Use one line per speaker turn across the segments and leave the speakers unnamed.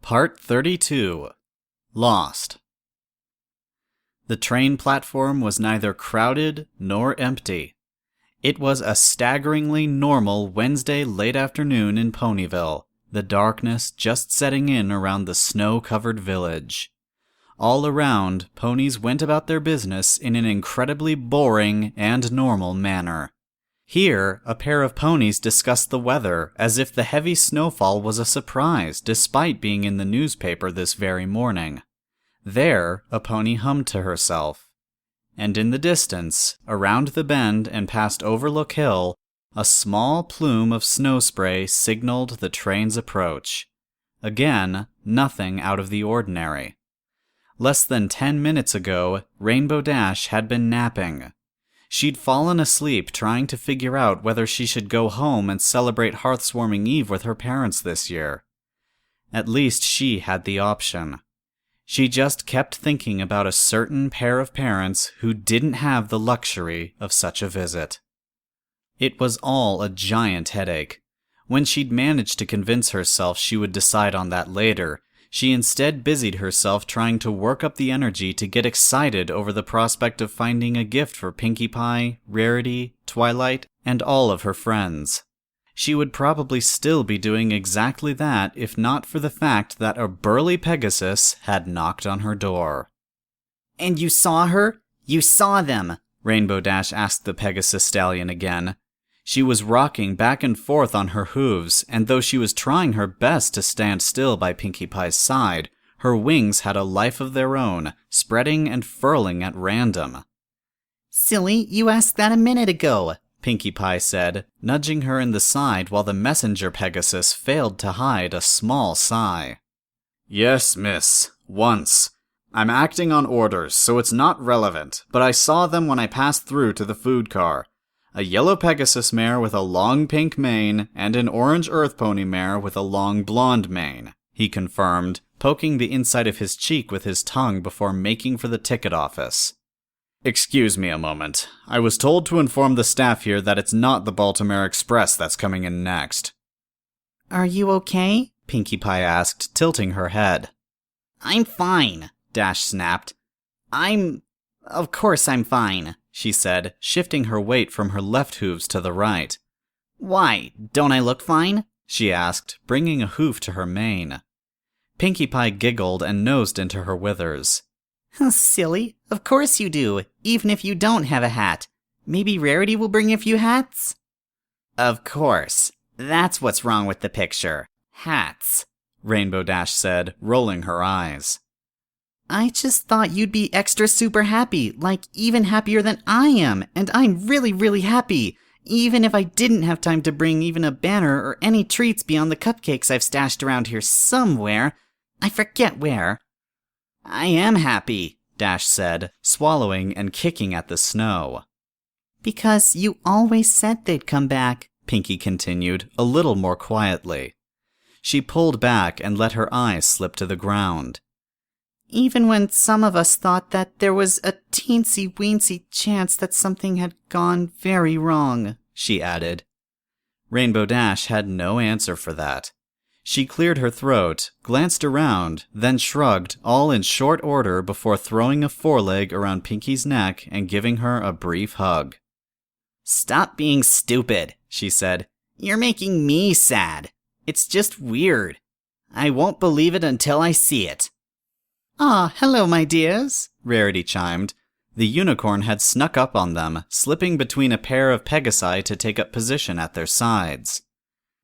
Part 32. Lost. The train platform was neither crowded nor empty. It was a staggeringly normal Wednesday late afternoon in Ponyville, the darkness just setting in around the snow-covered village. All around, ponies went about their business in an incredibly boring and normal manner. Here, a pair of ponies discussed the weather as if the heavy snowfall was a surprise despite being in the newspaper this very morning. There, a pony hummed to herself. And in the distance, around the bend and past Overlook Hill, a small plume of snow spray signaled the train's approach. Again, nothing out of the ordinary. Less than 10 minutes ago, Rainbow Dash had been napping. She'd fallen asleep trying to figure out whether she should go home and celebrate Hearthwarming Eve with her parents this year. At least she had the option. She just kept thinking about a certain pair of parents who didn't have the luxury of such a visit. It was all a giant headache. When she'd managed to convince herself she would decide on that later, she instead busied herself trying to work up the energy to get excited over the prospect of finding a gift for Pinkie Pie, Rarity, Twilight, and all of her friends. She would probably still be doing exactly that if not for the fact that a burly Pegasus had knocked on her door.
"And you saw her? You saw them?"
Rainbow Dash asked the Pegasus stallion again. She was rocking back and forth on her hooves, and though she was trying her best to stand still by Pinkie Pie's side, her wings had a life of their own, spreading and furling at random.
"Silly, you asked that a minute ago,"
Pinkie Pie said, nudging her in the side while the messenger Pegasus failed to hide a small sigh. "Yes, miss. Once. I'm acting on orders, so it's not relevant, but I saw them when I passed through to the food car. A yellow Pegasus mare with a long pink mane, and an orange Earth Pony mare with a long blonde mane," he confirmed, poking the inside of his cheek with his tongue before making for the ticket office. "Excuse me a moment. I was told to inform the staff here that it's not the Baltimore Express that's coming in next."
"Are you okay?"
Pinkie Pie asked, tilting her head.
"I'm fine," Dash snapped. Of course I'm fine," she said, shifting her weight from her left hooves to the right. "Why, don't I look fine?" she asked, bringing a hoof to her mane. Pinkie Pie giggled and nosed into her withers. "Silly, of course you do, even if you don't have a hat. Maybe Rarity will bring a few hats?" "Of course. That's what's wrong with the picture. Hats," Rainbow Dash said, rolling her eyes. "I just thought you'd be extra super happy, like even happier than I am, and I'm really, really happy, even if I didn't have time to bring even a banner or any treats beyond the cupcakes I've stashed around here somewhere. I forget where." "I am happy," Dash said, swallowing and kicking at the snow. "Because you always said they'd come back," Pinkie continued, a little more quietly. She pulled back and let her eyes slip to the ground. "Even when some of us thought that there was a teensy-weensy chance that something had gone very wrong," she added. Rainbow Dash had no answer for that. She cleared her throat, glanced around, then shrugged, all in short order before throwing a foreleg around Pinkie's neck and giving her a brief hug. "Stop being stupid," she said. "You're making me sad. It's just weird. I won't believe it until I see it." "Ah, hello, my dears," Rarity chimed. The unicorn had snuck up on them, slipping between a pair of Pegasi to take up position at their sides.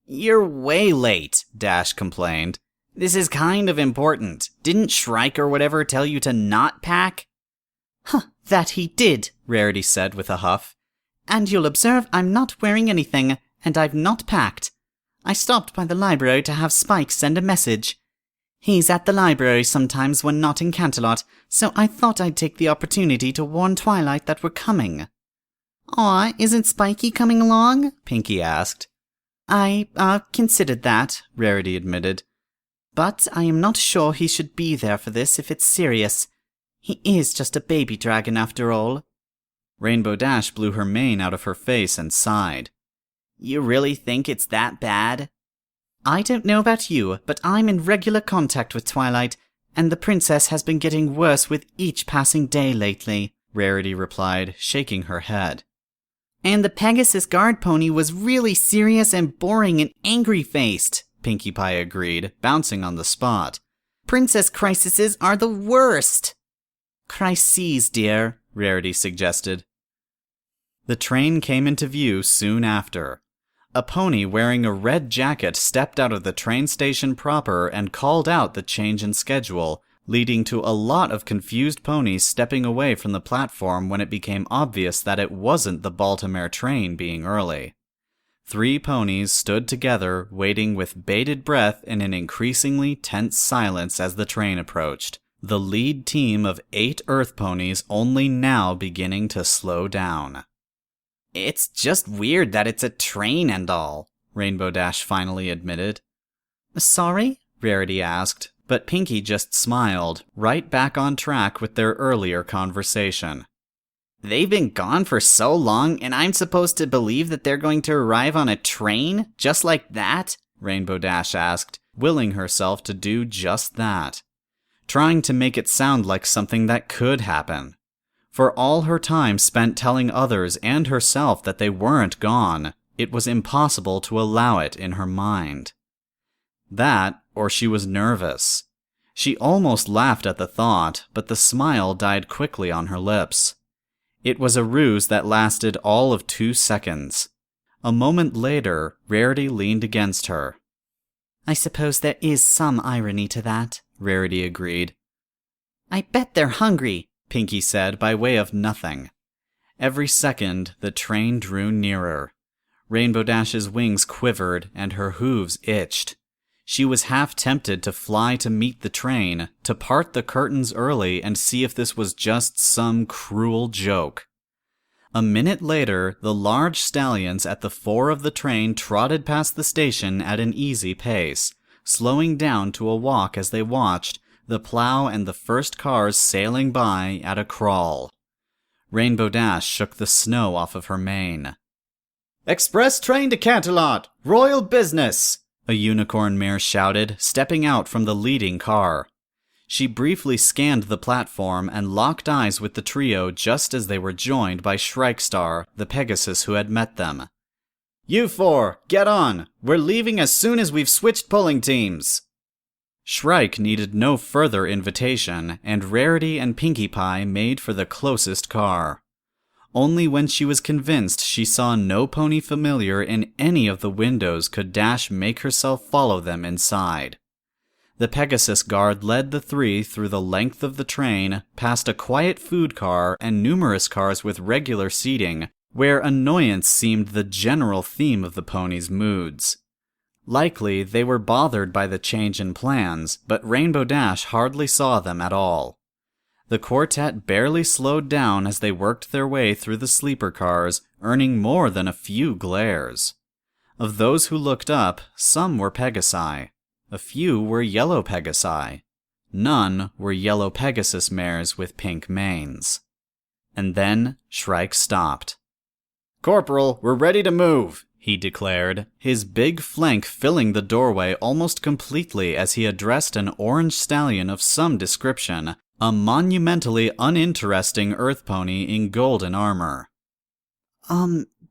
"You're way late," Dash complained. "This is kind of important. Didn't Shrike or whatever tell you to not pack?" "Huh, that he did," Rarity said with a huff. "And you'll observe I'm not wearing anything, and I've not packed. I stopped by the library to have Spike send a message. He's at the library sometimes when not in Canterlot, so I thought I'd take the opportunity to warn Twilight that we're coming." "Aw, isn't Spiky coming along?" Pinkie asked. I considered that," Rarity admitted. "But I am not sure he should be there for this if it's serious. He is just a baby dragon after all." Rainbow Dash blew her mane out of her face and sighed. "You really think it's that bad?" I don't know about you, but I'm in regular contact with Twilight, and the princess has been getting worse with each passing day lately, Rarity replied, shaking her head. And the Pegasus guard pony was really serious and boring and angry-faced, Pinkie Pie agreed, bouncing on the spot. Princess crises are the worst. Crises, dear, Rarity suggested. The train came into view soon after. A pony wearing a red jacket stepped out of the train station proper and called out the change in schedule, leading to a lot of confused ponies stepping away from the platform when it became obvious that it wasn't the Baltimore train being early. 3 ponies stood together, waiting with bated breath in an increasingly tense silence as the train approached, the lead team of 8 Earth ponies only now beginning to slow down. It's just weird that it's a train and all, Rainbow Dash finally admitted. Sorry? Rarity asked, but Pinkie just smiled, right back on track with their earlier conversation. They've been gone for so long, and I'm supposed to believe that they're going to arrive on a train? Just like that? Rainbow Dash asked, willing herself to do just that. Trying to make it sound like something that could happen. For all her time spent telling others and herself that they weren't gone, it was impossible to allow it in her mind. That, or she was nervous. She almost laughed at the thought, but the smile died quickly on her lips. It was a ruse that lasted all of 2 seconds. A moment later, Rarity leaned against her. I suppose there is some irony to that, Rarity agreed. I bet they're hungry, Pinkie said by way of nothing. Every second, the train drew nearer. Rainbow Dash's wings quivered and her hooves itched. She was half tempted to fly to meet the train, to part the curtains early and see if this was just some cruel joke. A minute later, the large stallions at the fore of the train trotted past the station at an easy pace, slowing down to a walk as they watched, the plow and the first cars sailing by at a crawl. Rainbow Dash shook the snow off of her mane. Express train to Canterlot! Royal business! A unicorn mare shouted, stepping out from the leading car. She briefly scanned the platform and locked eyes with the trio just as they were joined by Shrikestar, the Pegasus who had met them. You 4, get on! We're leaving as soon as we've switched pulling teams! Shrike needed no further invitation, and Rarity and Pinkie Pie made for the closest car. Only when she was convinced she saw no pony familiar in any of the windows could Dash make herself follow them inside. The Pegasus guard led the 3 through the length of the train, past a quiet food car and numerous cars with regular seating, where annoyance seemed the general theme of the ponies' moods. Likely, they were bothered by the change in plans, but Rainbow Dash hardly saw them at all. The quartet barely slowed down as they worked their way through the sleeper cars, earning more than a few glares. Of those who looked up, some were Pegasi. A few were yellow Pegasi. None were yellow Pegasus mares with pink manes. And then Shrike stopped. Corporal, we're ready to move, he declared, his big flank filling the doorway almost completely as he addressed an orange stallion of some description, a monumentally uninteresting earth pony in golden armor.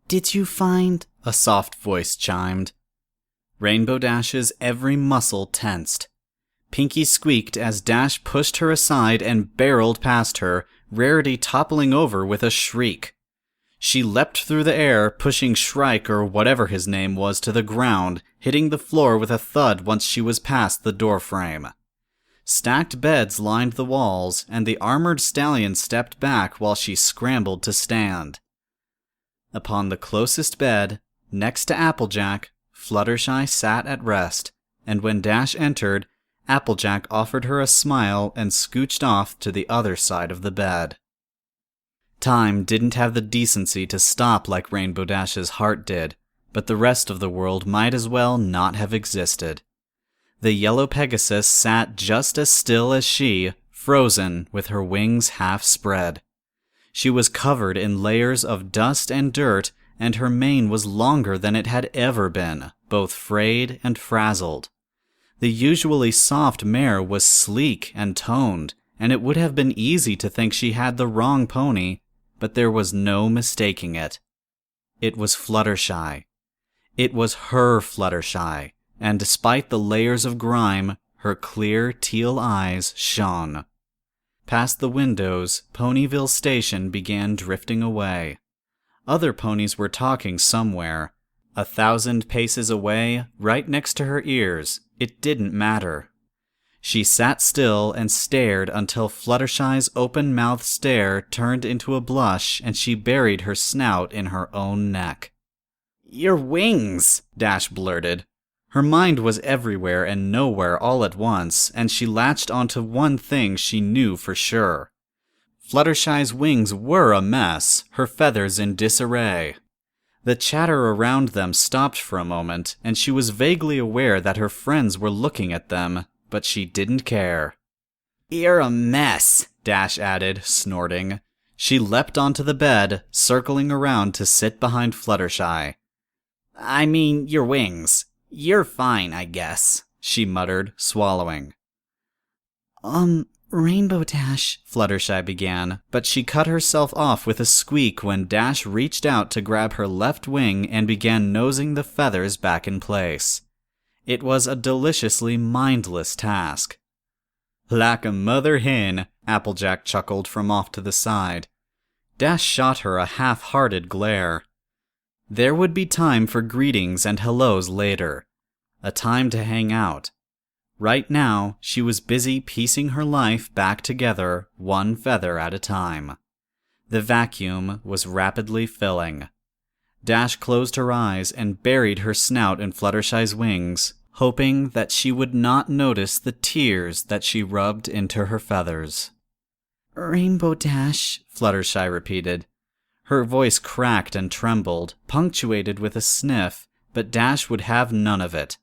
Did you find? A soft voice chimed. Rainbow Dash's every muscle tensed. Pinkie squeaked as Dash pushed her aside and barreled past her, Rarity toppling over with a shriek. She leapt through the air, pushing Shrike or whatever his name was to the ground, hitting the floor with a thud once she was past the doorframe. Stacked beds lined the walls, and the armored stallion stepped back while she scrambled to stand. Upon the closest bed, next to Applejack, Fluttershy sat at rest, and when Dash entered, Applejack offered her a smile and scooched off to the other side of the bed. Time didn't have the decency to stop like Rainbow Dash's heart did, but the rest of the world might as well not have existed. The yellow Pegasus sat just as still as she, frozen with her wings half spread. She was covered in layers of dust and dirt, and her mane was longer than it had ever been,
both frayed and frazzled. The usually soft mare was sleek and toned, and it would have been easy to think she had the wrong pony, but there was no mistaking it. It was Fluttershy. It was her Fluttershy, and despite the layers of grime, her clear teal eyes shone. Past the windows, Ponyville Station began drifting away. Other ponies were talking somewhere. 1,000 paces away, right next to her ears, it didn't matter. She sat still and stared until Fluttershy's open-mouthed stare turned into a blush and she buried her snout in her own neck. "Your wings!" Dash blurted. Her mind was everywhere and nowhere all at once, and she latched onto one thing she knew for sure. Fluttershy's wings were a mess, her feathers in disarray. The chatter around them stopped for a moment, and she was vaguely aware that her friends were looking at them, but she didn't care. "You're a mess," Dash added, snorting. She leapt onto the bed, circling around to sit behind Fluttershy. "I mean, your wings. You're fine, I guess," she muttered, swallowing.
Rainbow Dash,"
Fluttershy began, but she cut herself off with a squeak when Dash reached out to grab her left wing and began nosing the feathers back in place. It was a deliciously mindless task. "Like a mother hen," Applejack chuckled from off to the side. Dash shot her a half-hearted glare. There would be time for greetings and hellos later. A time to hang out. Right now, she was busy piecing her life back together, one feather at a time. The vacuum was rapidly filling. Dash closed her eyes and buried her snout in Fluttershy's wings, hoping that she would not notice the tears that she rubbed into her feathers.
"Rainbow Dash,"
Fluttershy repeated. Her voice cracked and trembled, punctuated with a sniff, but Dash would have none of it.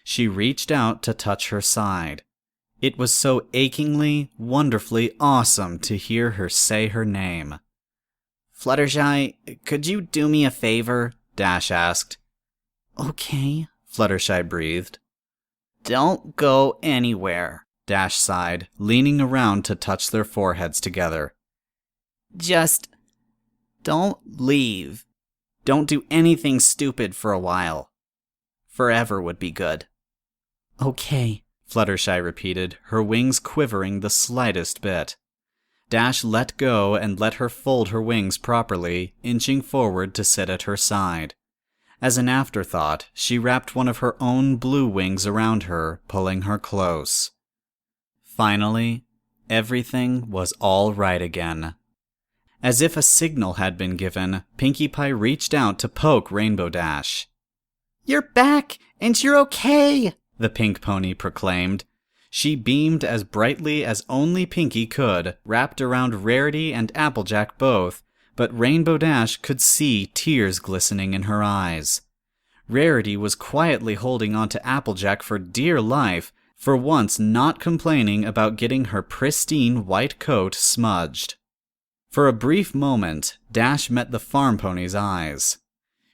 She reached out to touch her side. It was so achingly, wonderfully awesome to hear her say her name.
"Fluttershy, could you do me a favor?"
Dash asked.
"Okay,"
Fluttershy breathed.
"Don't go anywhere,"
Dash sighed, leaning around to touch their foreheads together.
"Just don't leave. Don't do anything stupid for a while. Forever would be good." "Okay,"
Fluttershy repeated, her wings quivering the slightest bit. Dash let go and let her fold her wings properly, inching forward to sit at her side. As an afterthought, she wrapped one of her own blue wings around her, pulling her close. Finally, everything was all right again. As if a signal had been given, Pinkie Pie reached out to poke Rainbow Dash.
"You're back, and you're okay,"
the pink pony proclaimed. She beamed as brightly as only Pinkie could, wrapped around Rarity and Applejack both, but Rainbow Dash could see tears glistening in her eyes. Rarity was quietly holding on to Applejack for dear life, for once not complaining about getting her pristine white coat smudged. For a brief moment, Dash met the farm pony's eyes.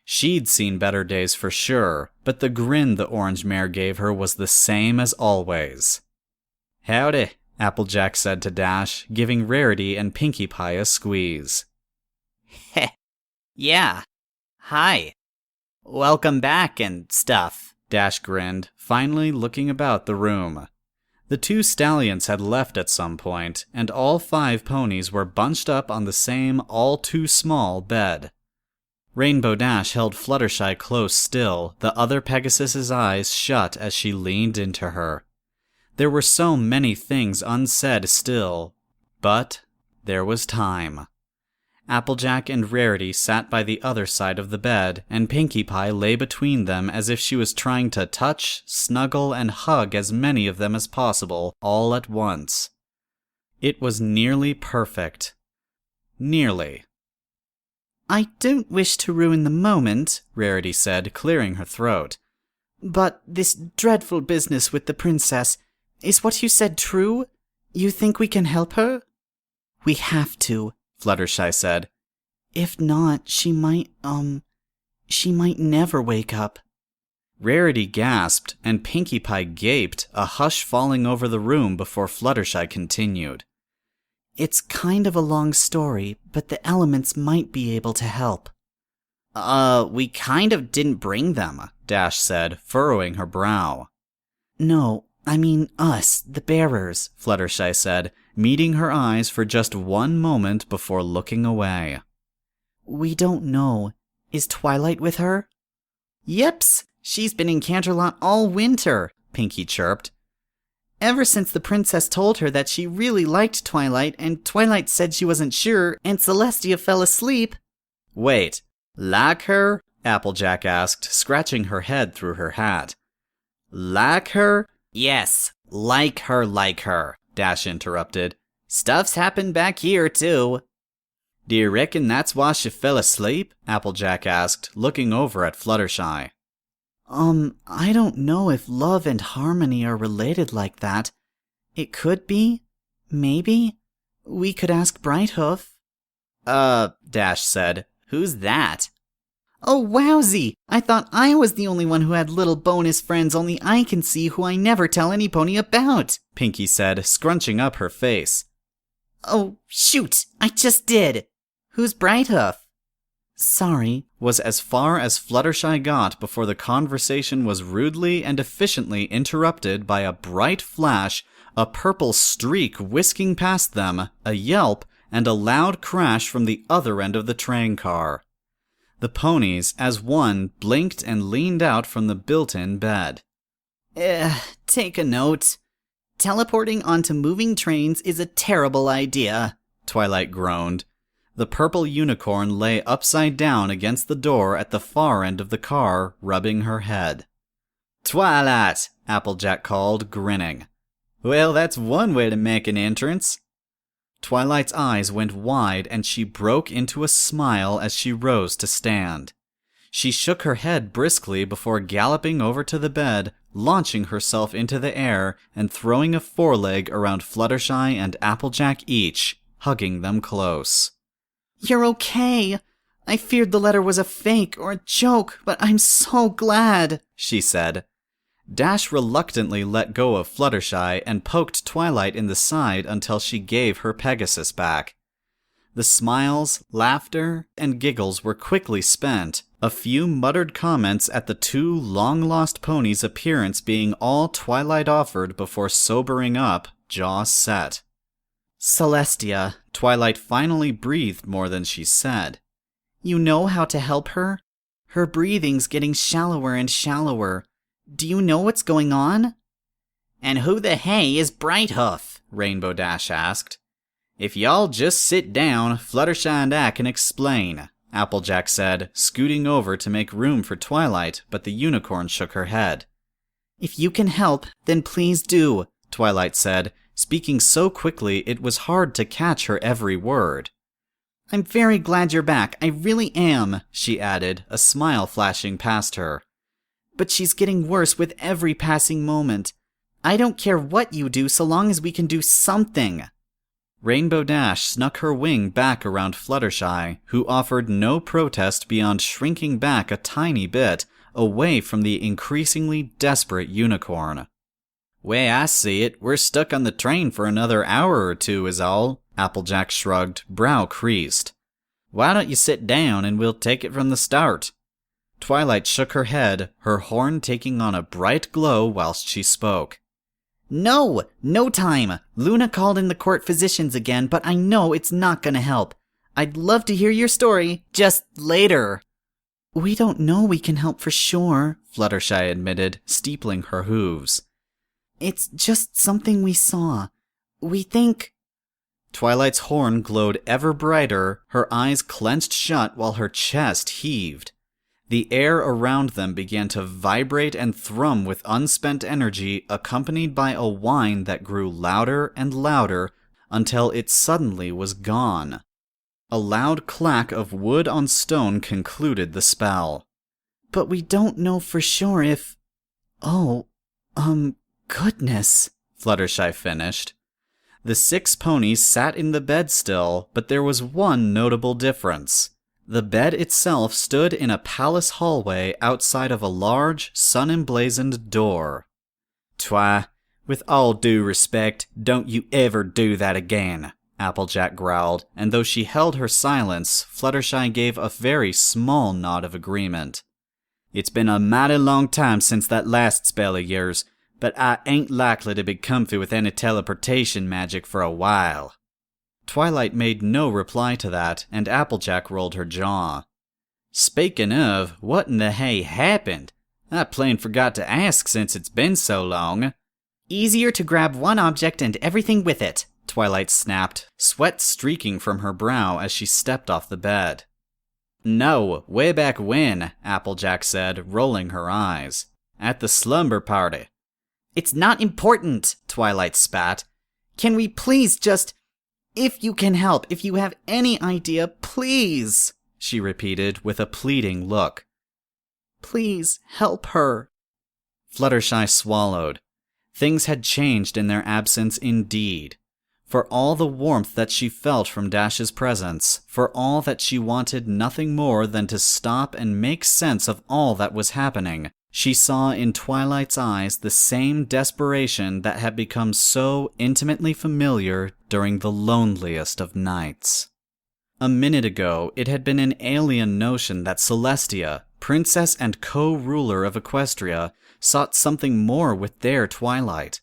She'd seen better days for sure, but the grin the orange mare gave her was the same as always. "Howdy," Applejack said to Dash, giving Rarity and Pinkie Pie a squeeze.
"Heh, yeah. Hi. Welcome back and stuff,"
Dash grinned, finally looking about the room. The two stallions had left at some point, and all 5 ponies were bunched up on the same all-too-small bed. Rainbow Dash held Fluttershy close still, the other Pegasus's eyes shut as she leaned into her. There were so many things unsaid still, but there was time. Applejack and Rarity sat by the other side of the bed, and Pinkie Pie lay between them as if she was trying to touch, snuggle, and hug as many of them as possible, all at once. It was nearly perfect. Nearly.
"I don't wish to ruin the moment," Rarity said, clearing her throat. "But this dreadful business with the princess, is what you said true? You think we can help her?" "We have to," Fluttershy said. "If not, she might never wake up."
Rarity gasped, and Pinkie Pie gaped, a hush falling over the room before Fluttershy continued.
It's kind of a long story, but the elements might be able to help.
We kind of didn't bring them, Dash said, furrowing her brow.
No, I mean us, the bearers,
Fluttershy said, meeting her eyes for just one moment before looking away.
We don't know. Is Twilight with her?
Yeps, she's been in Canterlot all winter, Pinkie chirped.
Ever since the princess told her that she really liked Twilight, and Twilight said she wasn't sure, and Celestia fell asleep.
Wait, like her? Applejack asked, scratching her head through her hat. Like her? Yes, like her, Dash interrupted. Stuff's happened back here, too. Do you reckon that's why she fell asleep? Applejack asked, looking over at Fluttershy.
I don't know if love and harmony are related like that. It could be. Maybe. We could ask Brighthoof.
Dash said. Who's that?
Oh, wowsy! I thought I was the only one who had little bonus friends only I can see who I never tell any pony about,
Pinkie said, scrunching up her face.
Oh, shoot! I just did! Who's Brighthoof? Sorry,
was as far as Fluttershy got before the conversation was rudely and efficiently interrupted by a bright flash, a purple streak whisking past them, a yelp, and a loud crash from the other end of the train car. The ponies, as one, blinked and leaned out from the built-in bed.
Take a note. Teleporting onto moving trains is a terrible idea,
Twilight groaned. The purple unicorn lay upside down against the door at the far end of the car, rubbing her head. Twilight, Applejack called, grinning. Well, that's one way to make an entrance. Twilight's eyes went wide and she broke into a smile as she rose to stand. She shook her head briskly before galloping over to the bed, launching herself into the air and throwing a foreleg around Fluttershy and Applejack each, hugging them close.
You're okay. I feared the letter was a fake or a joke, but I'm so glad, she said.
Dash reluctantly let go of Fluttershy and poked Twilight in the side until she gave her Pegasus back. The smiles, laughter, and giggles were quickly spent, a few muttered comments at the two long-lost ponies' appearance being all Twilight offered before sobering up, jaw set.
Celestia,
Twilight finally breathed more than she said.
You know how to help her? Her breathing's getting shallower and shallower. Do you know what's going on?
And who the hey is Brighthoof? Rainbow Dash asked. If y'all just sit down, Fluttershy and I can explain, Applejack said, scooting over to make room for Twilight, but the unicorn shook her head.
If you can help, then please do,
Twilight said, speaking so quickly it was hard to catch her every word.
I'm very glad you're back, I really am, she added, a smile flashing past her. But she's getting worse with every passing moment. I don't care what you do so long as we can do something.
Rainbow Dash snuck her wing back around Fluttershy, who offered no protest beyond shrinking back a tiny bit, away from the increasingly desperate unicorn. Way I see it, we're stuck on the train for another hour or two is all, Applejack shrugged, brow creased. Why don't you sit down and we'll take it from the start? Twilight shook her head, her horn taking on a bright glow whilst she spoke.
No time. Luna called in the court physicians again, but I know it's not gonna help. I'd love to hear your story, just later. We don't know we can help for sure, Fluttershy admitted, steepling her hooves. It's just something we saw. We think...
Twilight's horn glowed ever brighter, her eyes clenched shut while her chest heaved. The air around them began to vibrate and thrum with unspent energy, accompanied by a whine that grew louder and louder until it suddenly was gone. A loud clack of wood on stone concluded the spell.
But we don't know for sure if... goodness,
Fluttershy finished. The 6 ponies sat in the bed still, but there was one notable difference. The bed itself stood in a palace hallway outside of a large, sun-emblazoned door. "Twi, with all due respect, don't you ever do that again," Applejack growled, and though she held her silence, Fluttershy gave a very small nod of agreement. "It's been a mighty long time since that last spell of yours, but I ain't likely to be comfy with any teleportation magic for a while." Twilight made no reply to that, and Applejack rolled her jaw. "Speaking of, what in the hay happened? I plain forgot to ask since it's been so long."
"Easier to grab one object and everything with it,"
Twilight snapped, sweat streaking from her brow as she stepped off the bed. "No, way back when," Applejack said, rolling her eyes. "At the slumber party."
"It's not important," Twilight spat. "Can we please just... If you can help, if you have any idea, please," she repeated with a pleading look. "Please help her."
Fluttershy swallowed. Things had changed in their absence indeed. For all the warmth that she felt from Dash's presence, for all that she wanted nothing more than to stop and make sense of all that was happening, she saw in Twilight's eyes the same desperation that had become so intimately familiar during the loneliest of nights. A minute ago, it had been an alien notion that Celestia, princess and co-ruler of Equestria, sought something more with their Twilight.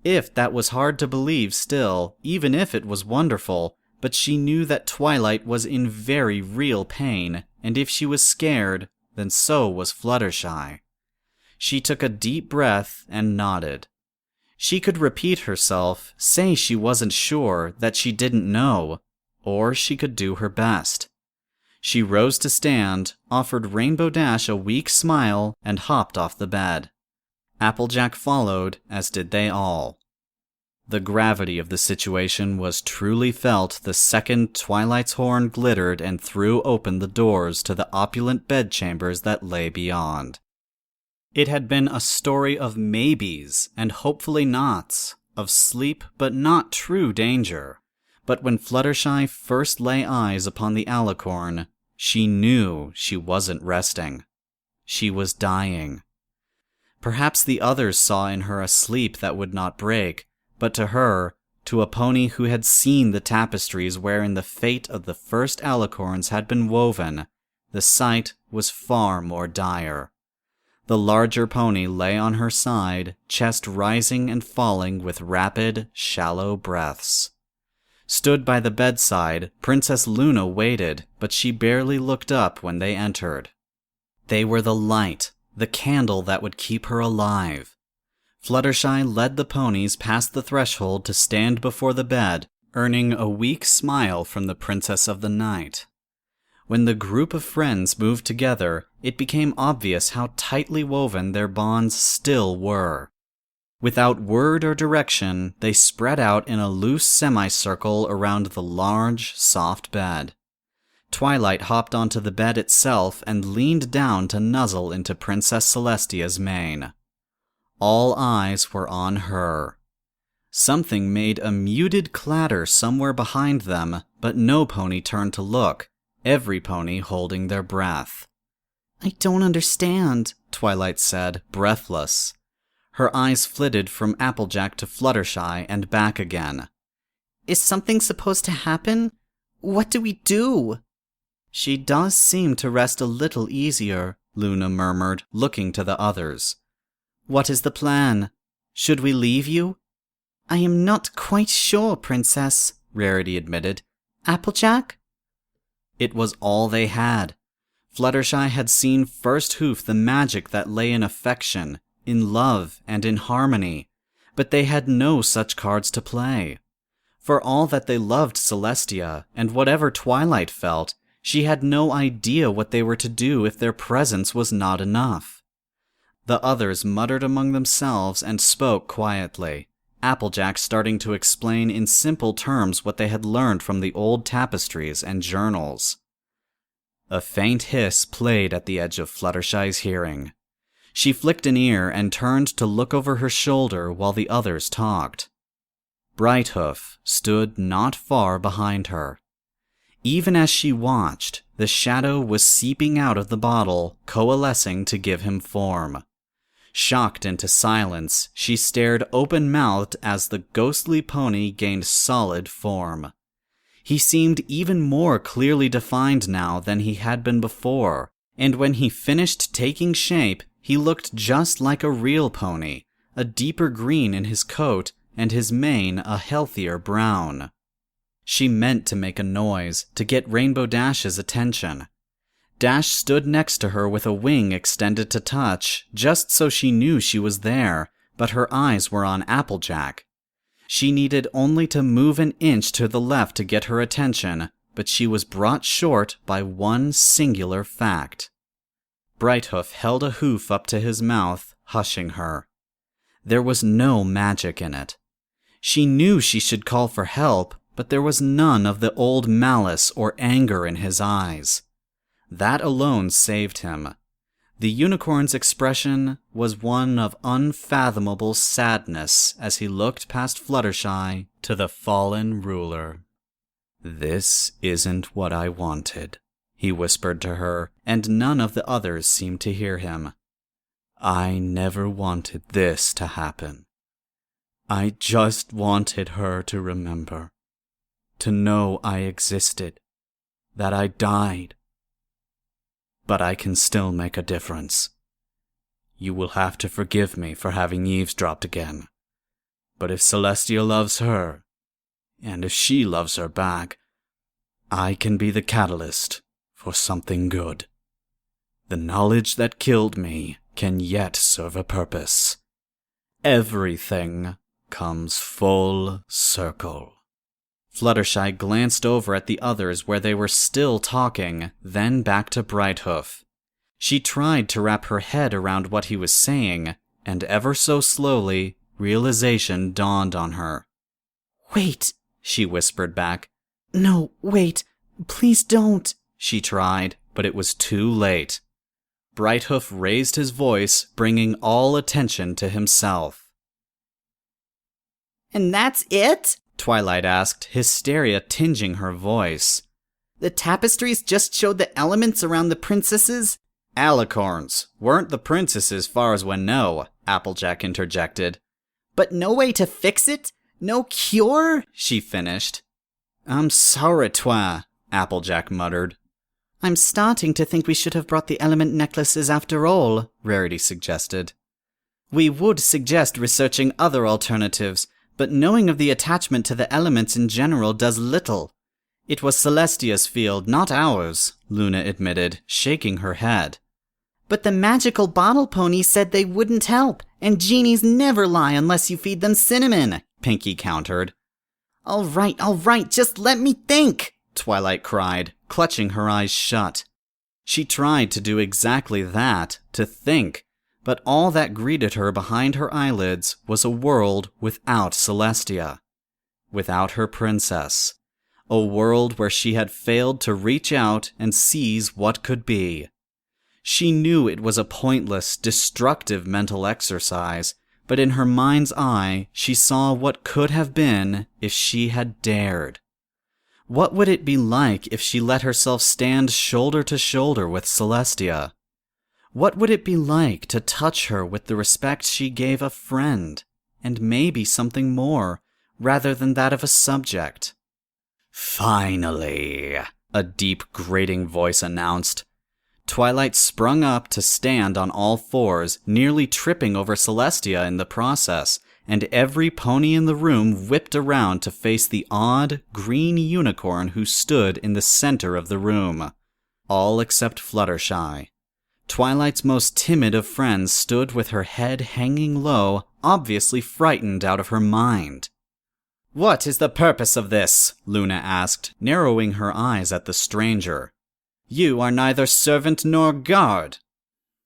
If that was hard to believe still, even if it was wonderful, but she knew that Twilight was in very real pain, and if she was scared, then so was Fluttershy. She took a deep breath and nodded. She could repeat herself, say she wasn't sure, that she didn't know, or she could do her best. She rose to stand, offered Rainbow Dash a weak smile, and hopped off the bed. Applejack followed, as did they all. The gravity of the situation was truly felt the second Twilight's horn glittered and threw open the doors to the opulent bedchambers that lay beyond. It had been a story of maybes and hopefully nots, of sleep but not true danger. But when Fluttershy first lay eyes upon the alicorn, she knew she wasn't resting. She was dying. Perhaps the others saw in her a sleep that would not break, but to her, to a pony who had seen the tapestries wherein the fate of the first alicorns had been woven, the sight was far more dire. The larger pony lay on her side, chest rising and falling with rapid, shallow breaths. Stood by the bedside, Princess Luna waited, but she barely looked up when they entered. They were the light, the candle that would keep her alive. Fluttershy led the ponies past the threshold to stand before the bed, earning a weak smile from the Princess of the Night. When the group of friends moved together, it became obvious how tightly woven their bonds still were. Without word or direction, they spread out in a loose semicircle around the large, soft bed. Twilight hopped onto the bed itself and leaned down to nuzzle into Princess Celestia's mane. All eyes were on her. Something made a muted clatter somewhere behind them, but no pony turned to look, every pony holding their breath.
"I don't understand,"
Twilight said, breathless. Her eyes flitted from Applejack to Fluttershy and back again.
"Is something supposed to happen? What do we do?"
"She does seem to rest a little easier," Luna murmured, looking to the others. "What is the plan? Should we leave you?"
"I am not quite sure, Princess," Rarity admitted. "Applejack?"
It was all they had. Fluttershy had seen first hoof the magic that lay in affection, in love, and in harmony, but they had no such cards to play. For all that they loved Celestia, and whatever Twilight felt, she had no idea what they were to do if their presence was not enough. The others muttered among themselves and spoke quietly, Applejack starting to explain in simple terms what they had learned from the old tapestries and journals. A faint hiss played at the edge of Fluttershy's hearing. She flicked an ear and turned to look over her shoulder while the others talked. Brighthoof stood not far behind her. Even as she watched, the shadow was seeping out of the bottle, coalescing to give him form. Shocked into silence, she stared open-mouthed as the ghostly pony gained solid form. He seemed even more clearly defined now than he had been before, and when he finished taking shape, he looked just like a real pony, a deeper green in his coat and his mane a healthier brown. She meant to make a noise, to get Rainbow Dash's attention. Dash stood next to her with a wing extended to touch, just so she knew she was there, but her eyes were on Applejack. She needed only to move an inch to the left to get her attention, but she was brought short by one singular fact. Brighthoof held a hoof up to his mouth, hushing her. There was no magic in it. She knew she should call for help, but there was none of the old malice or anger in his eyes. That alone saved him. The unicorn's expression was one of unfathomable sadness as he looked past Fluttershy to the fallen ruler. "This isn't what I wanted," he whispered to her, and none of the others seemed to hear him. "I never wanted this to happen. I just wanted her to remember, to know I existed, that I died. But I can still make a difference. You will have to forgive me for having eavesdropped again. But if Celestia loves her, and if she loves her back, I can be the catalyst for something good. The knowledge that killed me can yet serve a purpose. Everything comes full circle." Fluttershy glanced over at the others where they were still talking, then back to Brighthoof. She tried to wrap her head around what he was saying, and ever so slowly, realization dawned on her.
"Wait," she whispered back. "No, wait. Please don't."
She tried, but it was too late. Brighthoof raised his voice, bringing all attention to himself.
"And that's it?"
Twilight asked, hysteria tinging her voice.
"The tapestries just showed the elements around the princesses?"
"Alicorns. Weren't the princesses far as we know," Applejack interjected.
"But no way to fix it? No cure?" she finished.
"I'm sorry, Twi," Applejack muttered.
"I'm starting to think we should have brought the element necklaces after all," Rarity suggested.
"We would suggest researching other alternatives, but knowing of the attachment to the elements in general does little. It was Celestia's field, not ours," Luna admitted, shaking her head.
"But the magical bottle pony said they wouldn't help, and genies never lie unless you feed them cinnamon," Pinky countered. All right, just let me think," Twilight cried, clutching her eyes shut. She tried to do exactly that, to think, but all that greeted her behind her eyelids was a world without Celestia. Without her princess. A world where she had failed to reach out and seize what could be. She knew it was a pointless, destructive mental exercise, but in her mind's eye, she saw what could have been if she had dared. What would it be like if she let herself stand shoulder to shoulder with Celestia? What would it be like to touch her with the respect she gave a friend, and maybe something more, rather than that of a subject? "Finally," a deep, grating voice announced. Twilight sprung up to stand on all fours, nearly tripping over Celestia in the process, and every pony in the room whipped around to face the odd, green unicorn who stood in the center of the room. All except Fluttershy. Twilight's most timid of friends stood with her head hanging low, obviously frightened out of her mind. "What is the purpose of this?" Luna asked, narrowing her eyes at the stranger. "You are neither servant nor guard."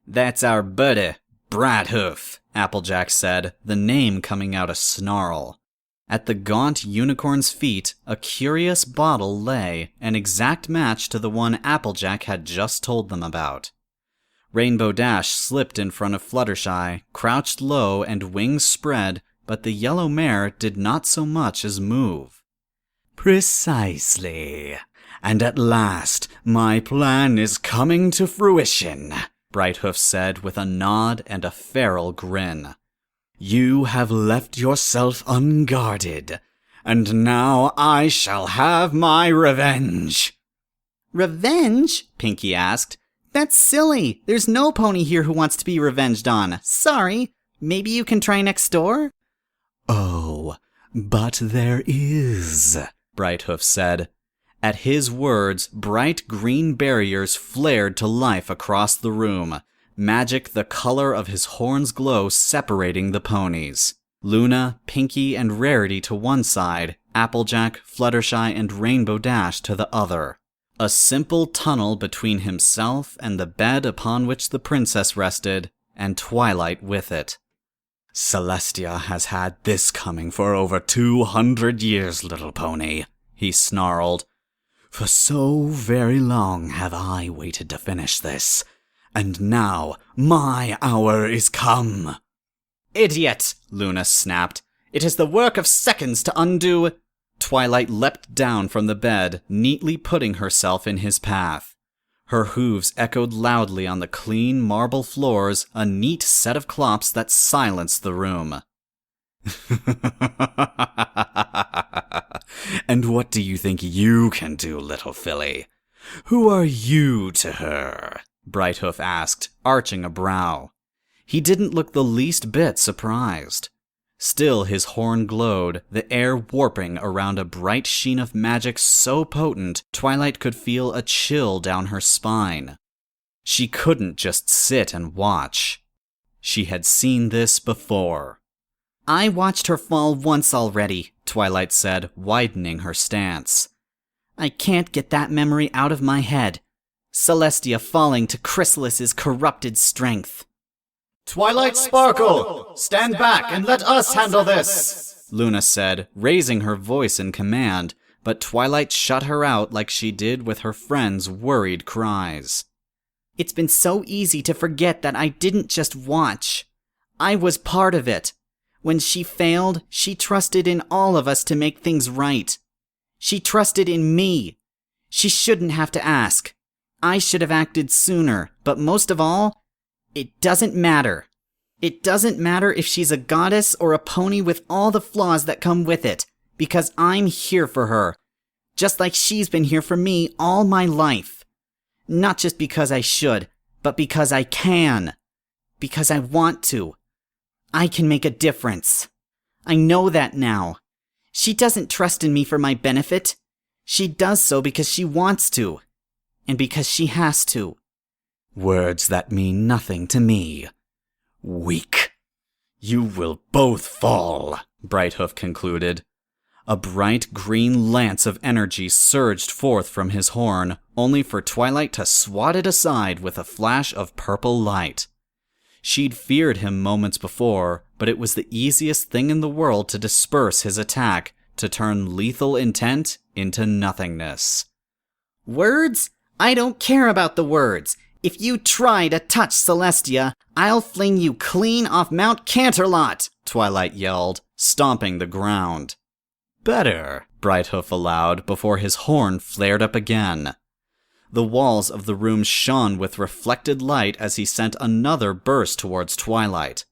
"That's our buddy, Brighthoof," Applejack said, the name coming out a snarl. At the gaunt unicorn's feet, a curious bottle lay, an exact match to the one Applejack had just told them about. Rainbow Dash slipped in front of Fluttershy, crouched low and wings spread, but the yellow mare did not so much as move. "Precisely.
And at last, my plan is coming to fruition, Brighthoof said with a nod and a feral grin. You have left yourself unguarded, and now I shall have my revenge.
Revenge? Pinky asked. That's silly. There's no pony here who wants to be revenged on. Sorry. Maybe you can try next door?
Oh, but there is, Brighthoof said. At his words, bright green barriers flared to life across the room, magic the color of his horn's glow separating the ponies. Luna, Pinky, and Rarity to one side, Applejack, Fluttershy, and Rainbow Dash to the other. A simple tunnel between himself and the bed upon which the princess rested, and Twilight with it. Celestia has had this coming for over 200 years, little pony, he snarled. For so very long have I waited to finish this, and now my hour is come.
Idiot, Luna snapped. It is the work of seconds to undo. Twilight leapt down from the bed, neatly putting herself in his path. Her hooves echoed loudly on the clean marble floors, a neat set of clops that silenced the room.
And what do you think you can do, little filly? Who are you to her? Brighthoof asked, arching a brow. He didn't look the least bit surprised. Still his horn glowed, the air warping around a bright sheen of magic so potent Twilight could feel a chill down her spine. She couldn't just sit and watch. She had seen this before.
I watched her fall once already, Twilight said, widening her stance. I can't get that memory out of my head. Celestia falling to Chrysalis's corrupted strength.
Twilight Sparkle! Stand back and let us handle this!
Luna said, raising her voice in command, but Twilight shut her out like she did with her friends' worried cries. It's been so easy to forget that I didn't just watch. I was part of it. When she failed, she trusted in all of us to make things right. She trusted in me. She shouldn't have to ask. I should have acted sooner, but most of all, it doesn't matter. It doesn't matter if she's a goddess or a pony with all the flaws that come with it, because I'm here for her, just like she's been here for me all my life. Not just because I should, but because I can. Because I want to. I can make a difference. I know that now. She doesn't trust in me for my benefit. She does so because she wants to. And because she has to.
Words that mean nothing to me. Weak. You will both fall, Brighthoof concluded. A bright green lance of energy surged forth from his horn, only for Twilight to swat it aside with a flash of purple light. She'd feared him moments before, but it was the easiest thing in the world to disperse his attack, to turn lethal intent into nothingness.
Words? I don't care about the words. If you try to touch Celestia, I'll fling you clean off Mount Canterlot, Twilight yelled, stomping the ground.
Better, Brighthoof allowed before his horn flared up again. The walls of the room shone with reflected light as he sent another burst towards Twilight.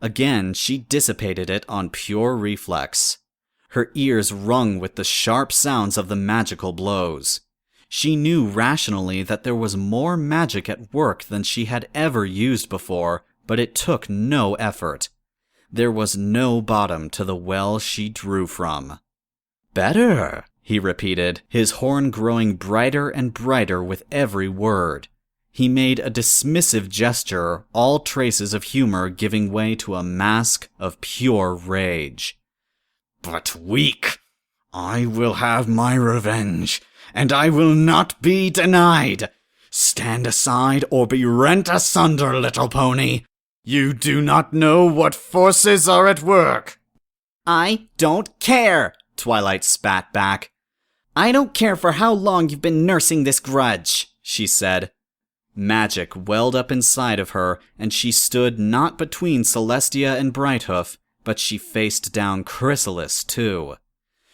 Again, she dissipated it on pure reflex. Her ears rung with the sharp sounds of the magical blows. She knew rationally that there was more magic at work than she had ever used before, but it took no effort. There was no bottom to the well she drew from. Better, he repeated, his horn growing brighter and brighter with every word. He made a dismissive gesture, all traces of humor giving way to a mask of pure rage. But weak! I will have my revenge, and I will not be denied! Stand aside or be rent asunder, little pony! You do not know what forces are at work!
I don't care, Twilight spat back. I don't care for how long you've been nursing this grudge, she said. Magic welled up inside of her, and she stood not between Celestia and Brighthoof, but she faced down Chrysalis too.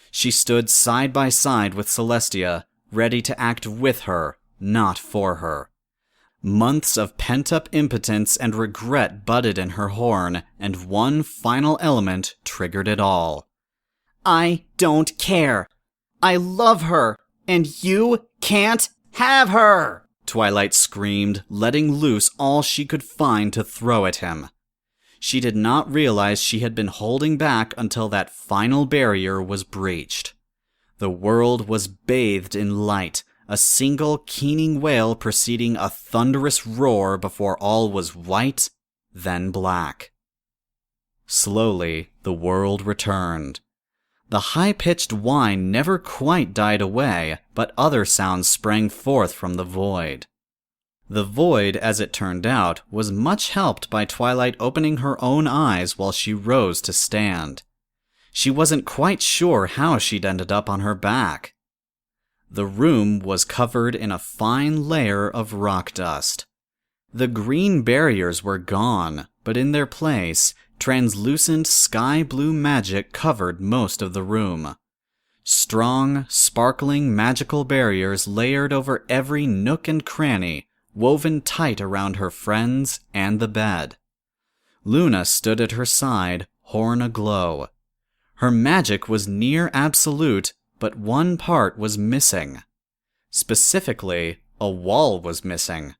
She stood side by side with Celestia,
ready to act with her, not for her. Months of pent-up impotence and regret butted in her horn, and one final element triggered it all.
I don't care. I love her, and you can't have her!
Twilight screamed, letting loose all she could find to throw at him. She did not realize she had been holding back until that final barrier was breached. The world was bathed in light, a single keening wail preceding a thunderous roar before all was white, then black. Slowly, the world returned. The high-pitched whine never quite died away, but other sounds sprang forth from the void. The void, as it turned out, was much helped by Twilight opening her own eyes while she rose to stand. She wasn't quite sure how she'd ended up on her back. The room was covered in a fine layer of rock dust. The green barriers were gone, but in their place, translucent sky-blue magic covered most of the room. Strong, sparkling magical barriers layered over every nook and cranny, woven tight around her friends and the bed. Luna stood at her side, horn aglow. Her magic was near absolute, but one part was missing. Specifically, a wall was missing.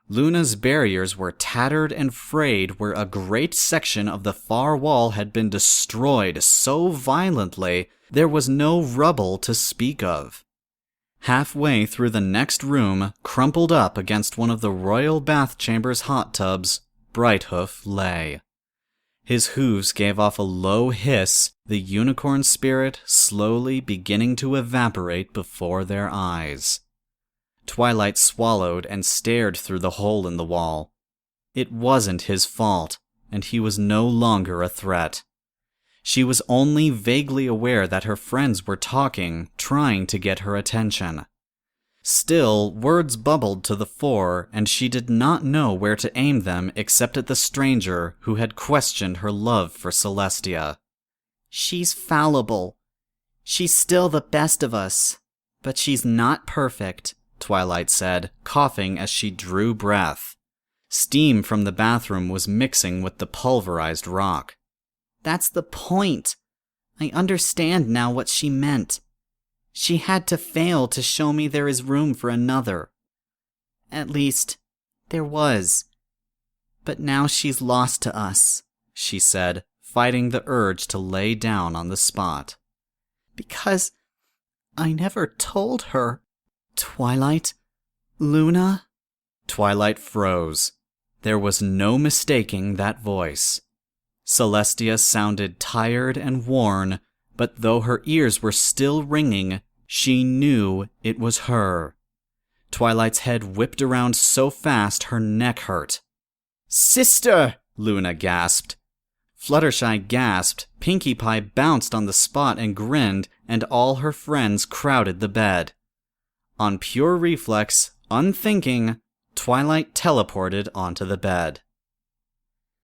Luna's barriers were tattered and frayed where a great section of the far wall had been destroyed so violently there was no rubble to speak of. Halfway through the next room, crumpled up against one of the royal bath chamber's hot tubs, Brighthoof lay. His hooves gave off a low hiss, the unicorn spirit slowly beginning to evaporate before their eyes. Twilight swallowed and stared through the hole in the wall. It wasn't his fault, and he was no longer a threat. She was only vaguely aware that her friends were talking, trying to get her attention. Still, words bubbled to the fore, and she did not know where to aim them except at the stranger who had questioned her love for Celestia.
She's fallible. She's still the best of us, but she's not perfect, Twilight said, coughing as she drew breath. Steam from the bathroom was mixing with the pulverized rock. That's the point. I understand now what she meant. She had to fail to show me there is room for another. At least, there was. But now she's lost to us, she said, fighting the urge to lay down on the spot. Because I never told her. Twilight? Luna?
Twilight froze. There was no mistaking that voice. Celestia sounded tired and worn, but though her ears were still ringing, she knew it was her. Twilight's head whipped around so fast her neck hurt. "Sister!" Luna gasped. Fluttershy gasped, Pinkie Pie bounced on the spot and grinned, and all her friends crowded the bed. On pure reflex, unthinking, Twilight teleported onto the bed.